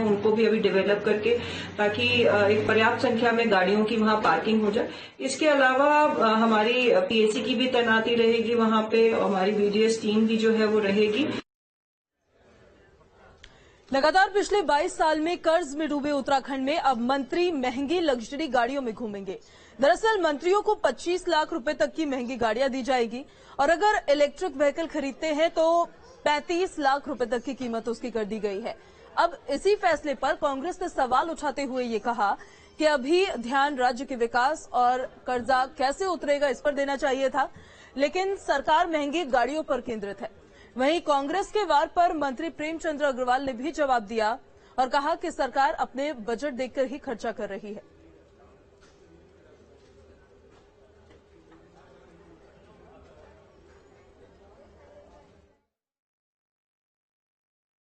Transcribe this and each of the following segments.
उनको भी अभी डेवलप करके ताकि एक पर्याप्त संख्या में गाड़ियों की वहां पार्किंग हो जाए। इसके अलावा हमारी पीएसी की भी तैनाती रहेगी वहां पे, हमारी बीडीएस टीम भी जो है वो रहेगी। लगातार पिछले 22 साल में कर्ज में डूबे उत्तराखंड में अब मंत्री महंगी लग्जरी गाड़ियों में घूमेंगे। दरअसल मंत्रियों को 25 लाख रुपए तक की महंगी गाड़ियां दी जाएगी और अगर इलेक्ट्रिक व्हीकल खरीदते हैं तो 35 लाख रुपए तक की कीमत उसकी कर दी गई है। अब इसी फैसले पर कांग्रेस ने सवाल उठाते हुए ये कहा कि अभी ध्यान राज्य के विकास और कर्जा कैसे उतरेगा इस पर देना चाहिए था, लेकिन सरकार महंगी गाड़ियों पर केंद्रित है। वहीं कांग्रेस के वार पर मंत्री प्रेमचंद्र अग्रवाल ने भी जवाब दिया और कहा कि सरकार अपने बजट देखकर ही खर्चा कर रही है।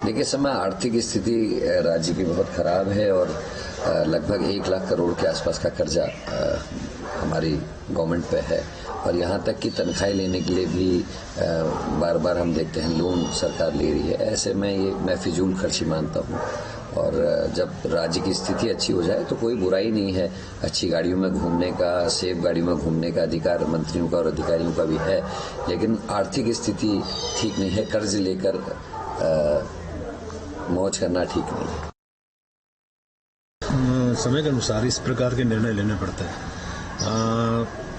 देखिए, समय आर्थिक स्थिति राज्य की बहुत खराब है और लगभग 1 लाख करोड़ के आसपास का कर्जा हमारी गवर्नमेंट पे है और यहाँ तक कि तनख्वाहें लेने के लिए भी बार बार हम देखते हैं लोन सरकार ले रही है। ऐसे में ये मैं फिजूल खर्ची मानता हूँ और जब राज्य की स्थिति अच्छी हो जाए तो कोई बुराई नहीं है। अच्छी गाड़ियों में घूमने का, सेफ गाड़ियों में घूमने का अधिकार मंत्रियों का और अधिकारियों का भी है, लेकिन आर्थिक स्थिति ठीक नहीं है। कर्ज लेकर मौज करना ठीक नहीं है। समय के अनुसार इस प्रकार के निर्णय लेने पड़ते हैं।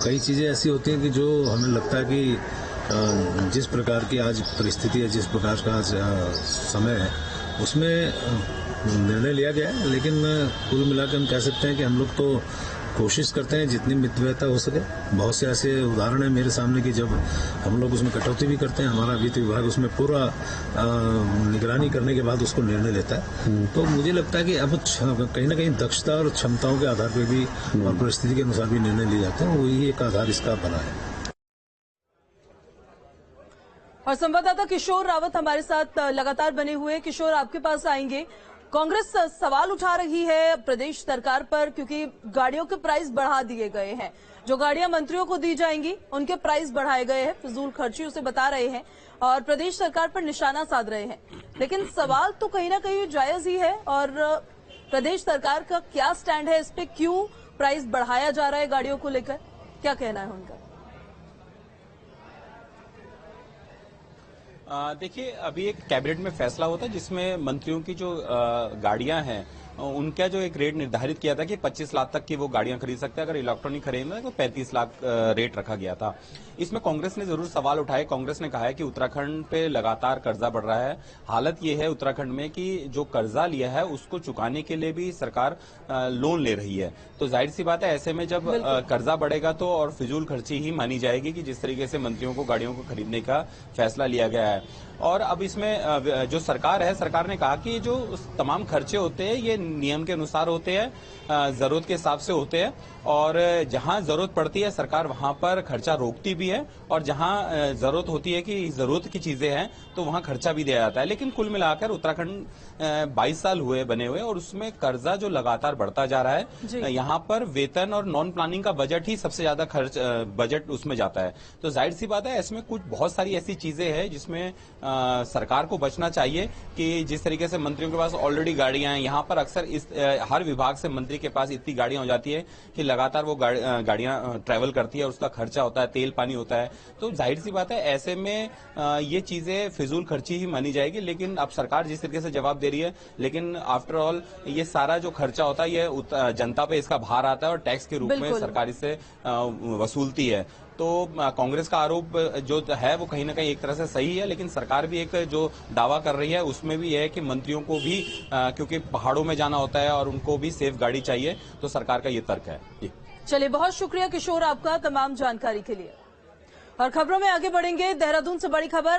कई चीजें ऐसी होती हैं कि जो हमें लगता है कि जिस प्रकार की आज परिस्थिति है, जिस प्रकार का आज समय है, उसमें निर्णय लिया गया है, लेकिन कुल मिलाकर हम कह सकते हैं कि हम लोग तो कोशिश करते हैं जितनी मितव्ययता हो सके। बहुत से ऐसे उदाहरण है मेरे सामने कि जब हम लोग उसमें कटौती भी करते हैं, हमारा वित्त विभाग उसमें पूरा निगरानी करने के बाद उसको निर्णय लेता है। तो मुझे लगता है कि अब कहीं ना कहीं दक्षता और क्षमताओं के आधार पर भी और परिस्थिति के अनुसार भी निर्णय लिए जाते हैं। वही एक आधार इसका बना है। और संवाददाता किशोर रावत हमारे साथ लगातार बने हुए। किशोर, आपके पास आएंगे। कांग्रेस सवाल उठा रही है प्रदेश सरकार पर क्योंकि गाड़ियों के प्राइस बढ़ा दिए गए हैं। जो गाड़ियां मंत्रियों को दी जाएंगी उनके प्राइस बढ़ाए गए हैं, फिजूल खर्ची उसे बता रहे हैं और प्रदेश सरकार पर निशाना साध रहे हैं। लेकिन सवाल तो कहीं ना कहीं जायज ही है और प्रदेश सरकार का क्या स्टैंड है इस पे, क्यों प्राइस बढ़ाया जा रहा है गाड़ियों को लेकर, क्या कहना है उनका? देखिए, अभी एक कैबिनेट में फैसला होता है जिसमें मंत्रियों की जो गाड़ियां हैं उनका जो एक रेट निर्धारित किया था कि 25 लाख तक की वो गाड़ियां खरीद सकते हैं। अगर इलेक्ट्रॉनिक खरीदना तो 35 लाख रेट रखा गया था। इसमें कांग्रेस ने जरूर सवाल उठाए। कांग्रेस ने कहा है कि उत्तराखंड पे लगातार कर्जा बढ़ रहा है। हालत ये है उत्तराखंड में कि जो कर्जा लिया है उसको चुकाने के लिए भी सरकार लोन ले रही है। तो जाहिर सी बात है, ऐसे में जब कर्जा बढ़ेगा तो और फिजूल खर्ची ही मानी जाएगी कि जिस तरीके से मंत्रियों को गाड़ियों को खरीदने का फैसला लिया गया है। और अब इसमें जो सरकार है, सरकार ने कहा कि जो तमाम खर्चे होते हैं ये नियम के अनुसार होते हैं, जरूरत के हिसाब से होते हैं और जहां जरूरत पड़ती है सरकार वहां पर खर्चा रोकती भी है और जहां जरूरत होती है कि जरूरत की चीजें हैं तो वहां खर्चा भी दिया जाता है। लेकिन कुल मिलाकर उत्तराखंड 22 साल हुए बने हुए और उसमें कर्जा जो लगातार बढ़ता जा रहा है। यहाँ पर वेतन और नॉन प्लानिंग का बजट ही सबसे ज्यादा खर्च बजट उसमें जाता है। तो जाहिर सी बात है, इसमें कुछ बहुत सारी ऐसी चीजें हैं जिसमें सरकार को बचना चाहिए कि जिस तरीके से मंत्रियों के पास ऑलरेडी गाड़ियां हैं, यहाँ पर अक्सर हर विभाग से मंत्री के पास इतनी गाड़ियां हो जाती है कि लगातार वो गाड़ियां ट्रैवल करती है और उसका खर्चा होता है, तेल पानी होता है। तो जाहिर सी बात है, ऐसे में ये चीजें फिजूल खर्ची ही मानी जाएगी। लेकिन अब सरकार जिस तरीके से जवाब दे रही है, लेकिन आफ्टर ऑल ये सारा जो खर्चा होता है ये जनता पे इसका भार आता है और टैक्स के रूप में सरकार इससे वसूलती है। तो कांग्रेस का आरोप जो है वो कहीं ना कहीं एक तरह से सही है, लेकिन सरकार भी एक जो दावा कर रही है उसमें भी यह है कि मंत्रियों को भी क्योंकि पहाड़ों में जाना होता है और उनको भी सेफ गाड़ी चाहिए, तो सरकार का ये तर्क है। चलिए, बहुत शुक्रिया किशोर आपका तमाम जानकारी के लिए। और खबरों में आगे बढ़ेंगे। देहरादून से बड़ी खबर।